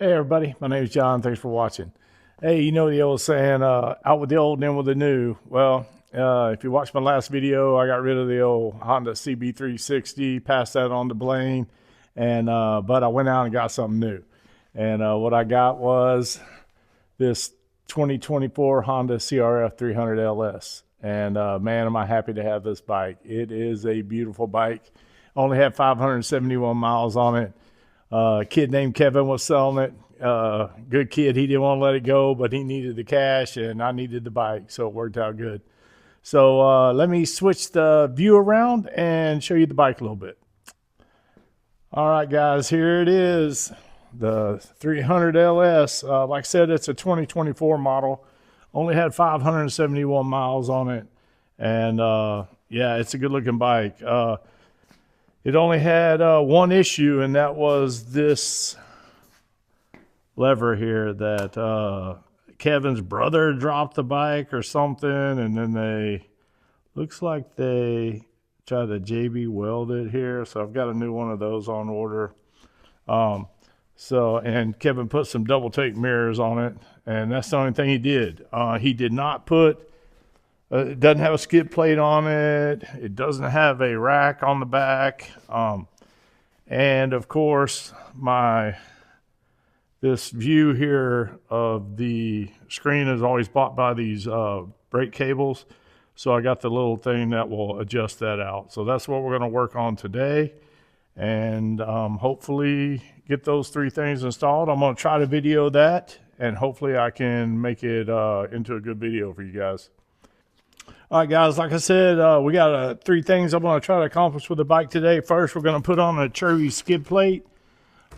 Hey everybody, my name is John. Thanks for watching. Hey, you know the old saying, out with the old and in with the new. Well, if you watched my last video, I got rid of the old Honda CB360, passed that on to Blaine, and but I went out and got something new. And what I got was this 2024 Honda CRF300LS. And man, am I happy to have this bike. It is a beautiful bike. Only had 571 miles on it. A kid named Kevin was selling it. Good kid. He didn't want to let it go, but he needed the cash and I needed the bike, so it worked out good. So let me switch the view around and show you the bike a little bit. All right, guys, here it is, the 300LS. Like I said, it's a 2024 model. Only had 571 miles on it, and yeah, it's a good-looking bike. It only had one issue, and that was this lever here that Kevin's brother dropped the bike or something, and then looks like they tried to JB weld it here. So I've got a new one of those on order. And Kevin put some double take mirrors on it, and that's the only thing he did. He did not put it doesn't have a skid plate on it. It doesn't have a rack on the back. And of course, this view here of the screen is always blocked by these brake cables. So I got the little thing that will adjust that out. So that's what we're going to work on today. And hopefully get those three things installed. I'm going to try to video that, and hopefully I can make it into a good video for you guys. All right, guys, like I said, we got three things I'm going to try to accomplish with the bike today. First, we're going to put on a Cherry skid plate.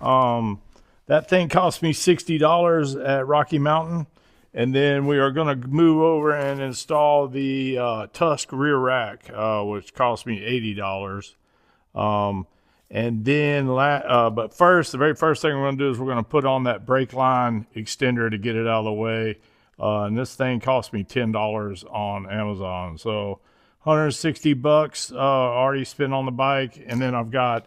That thing cost me $60 at Rocky Mountain. And then we are going to move over and install the Tusk rear rack, which cost me $80. And then, but first, the very first thing we're going to do is we're going to put on that brake line extender to get it out of the way. And this thing cost me $10 on Amazon. So 160 bucks already spent on the bike. And then I've got,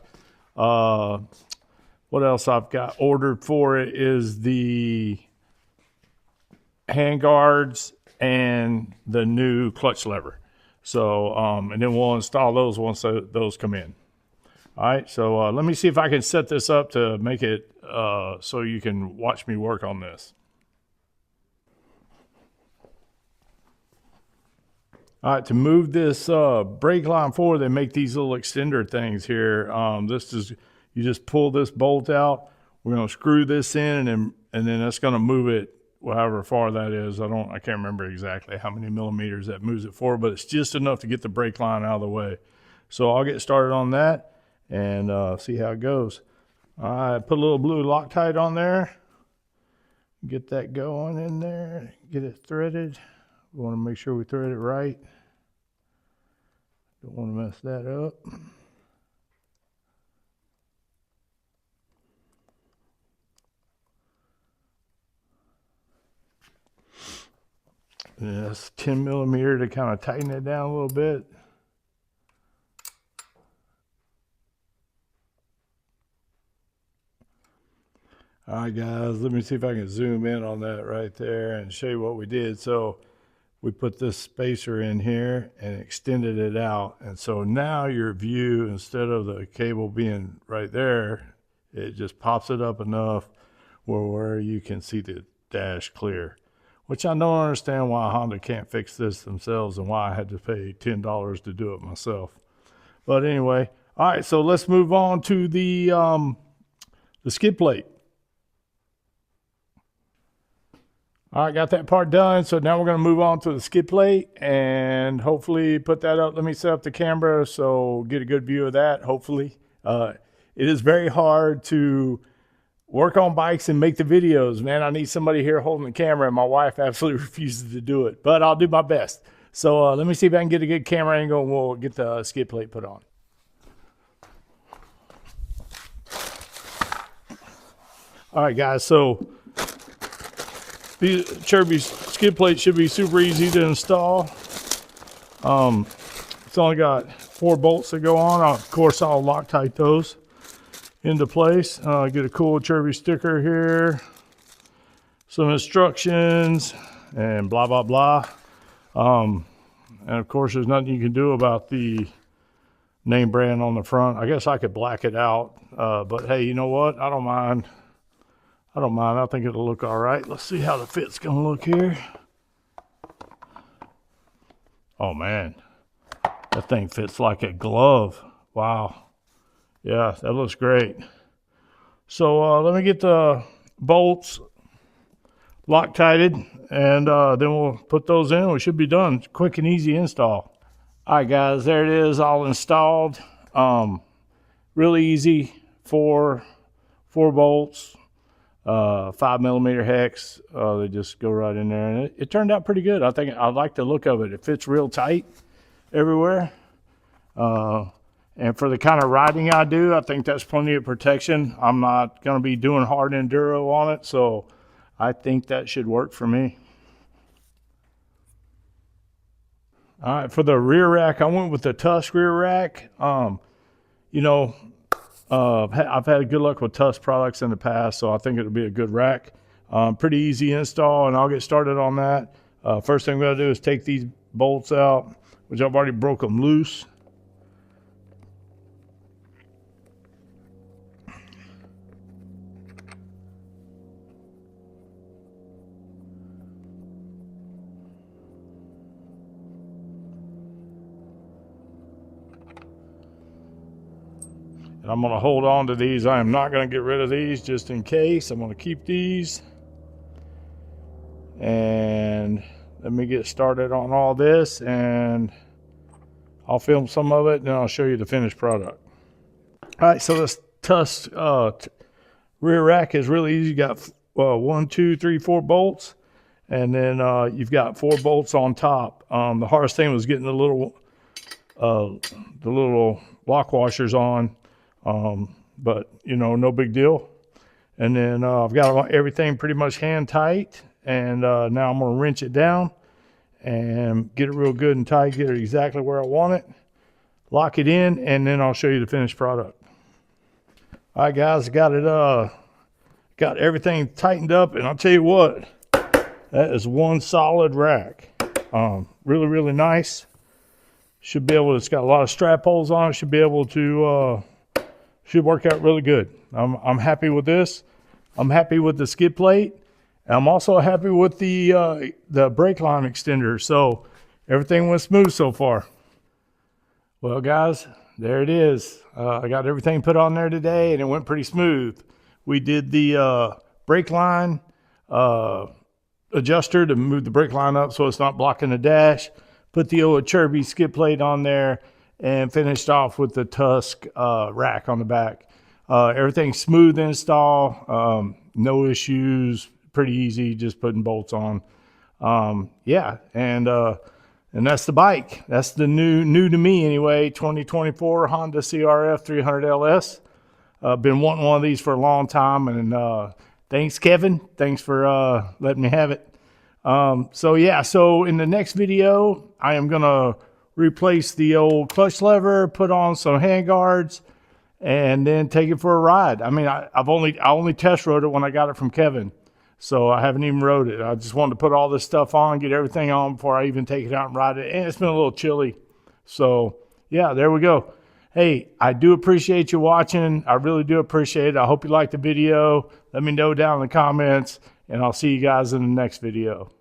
what else I've got ordered for it is the hand guards and the new clutch lever. So, and then we'll install those once those come in. All right, so let me see if I can set this up to make it so you can watch me work on this. All right, to move this brake line forward, they make these little extender things here. You just pull this bolt out. We're going to screw this in, and then that's going to move it however far that is. I can't remember exactly how many millimeters that moves it forward, but it's just enough to get the brake line out of the way. So I'll get started on that and see how it goes. All right, put a little blue Loctite on there. Get that going in there. Get it threaded. We want to make sure we thread it right. Don't want to mess that up. And that's 10 millimeter to kind of tighten it down a little bit. All right, guys, let me see if I can zoom in on that right there and show you what we did. So we put this spacer in here and extended it out. And so now your view, instead of the cable being right there, it just pops it up enough where you can see the dash clear, which I don't understand why Honda can't fix this themselves and why I had to pay $10 to do it myself. But anyway, all right, so let's move on to the skid plate. All right, got that part done. So now we're going to move on to the skid plate and hopefully put that up. Let me set up the camera so get a good view of that, hopefully. It is very hard to work on bikes and make the videos, man. I need somebody here holding the camera, and my wife absolutely refuses to do it, but I'll do my best. So let me see if I can get a good camera angle, and we'll get the skid plate put on. All right, guys, so the Cherby skid plate should be super easy to install. It's only got 4 bolts that go on. Of course, I'll Loctite those. into place. Get a cool Chirby sticker here, some instructions, and blah, blah, blah. And of course, there's nothing you can do about the name brand on the front. I guess I could black it out, but hey, you know what? I don't mind. I don't mind. I think it'll look all right. Let's see how the fit's gonna look here. Oh man, that thing fits like a glove. Wow. Yeah, that looks great. So let me get the bolts Loctited, and then we'll put those in. We should be done. Quick and easy install. All right, guys, there it is, all installed. Really easy. Four bolts, 5mm hex. They just go right in there, and it turned out pretty good. I think I like the look of it. It fits real tight everywhere. And for the kind of riding I do, I think that's plenty of protection. I'm not going to be doing hard enduro on it, so I think that should work for me. All right, for the rear rack, I went with the Tusk rear rack. You know, I've had good luck with Tusk products in the past, so I think it'll be a good rack. Pretty easy install, and I'll get started on that. First thing I'm going to do is take these bolts out, which I've already broke them loose. And I'm going to hold on to these. I am not going to get rid of these just in case. I'm going to keep these. And let me get started on all this, and I'll film some of it, and then I'll show you the finished product. All right, so this Tusk rear rack is really easy. You got 1, 2, 3, 4 bolts, and then you've got 4 bolts on top. The hardest thing was getting the little lock washers on. But you know, no big deal. And then I've got everything pretty much hand tight, and now I'm going to wrench it down and get it real good and tight, get it exactly where I want it, lock it in, and then I'll show you the finished product. All right, guys, got everything tightened up, and I'll tell you what, that is one solid rack. Really nice. Should be able to, it's got a lot of strap holes on it, should be able to should work out really good. I'm happy with this. I'm happy with the skid plate. I'm also happy with the brake line extender. So everything went smooth so far. Well, guys, there it is. I got everything put on there today, and it went pretty smooth. We did the brake line adjuster to move the brake line up so it's not blocking the dash. Put the old Chirby skid plate on there, and finished off with the Tusk rack on the back. Everything's smooth install, no issues, pretty easy, just putting bolts on. Yeah, and that's the bike. That's the new to me anyway, 2024 Honda CRF300LS. Been wanting one of these for a long time, and thanks, Kevin. Thanks for letting me have it. So yeah, so in the next video, I am gonna replace the old clutch lever, put on some hand guards, and then take it for a ride. I mean, I only test rode it when I got it from Kevin, so I haven't even rode it. I just wanted to put all this stuff on, get everything on before I even take it out and ride it. And it's been a little chilly, so yeah, there we go. Hey, I do appreciate you watching. I really do appreciate it. I hope you liked the video. Let me know down in the comments, and I'll see you guys in the next video.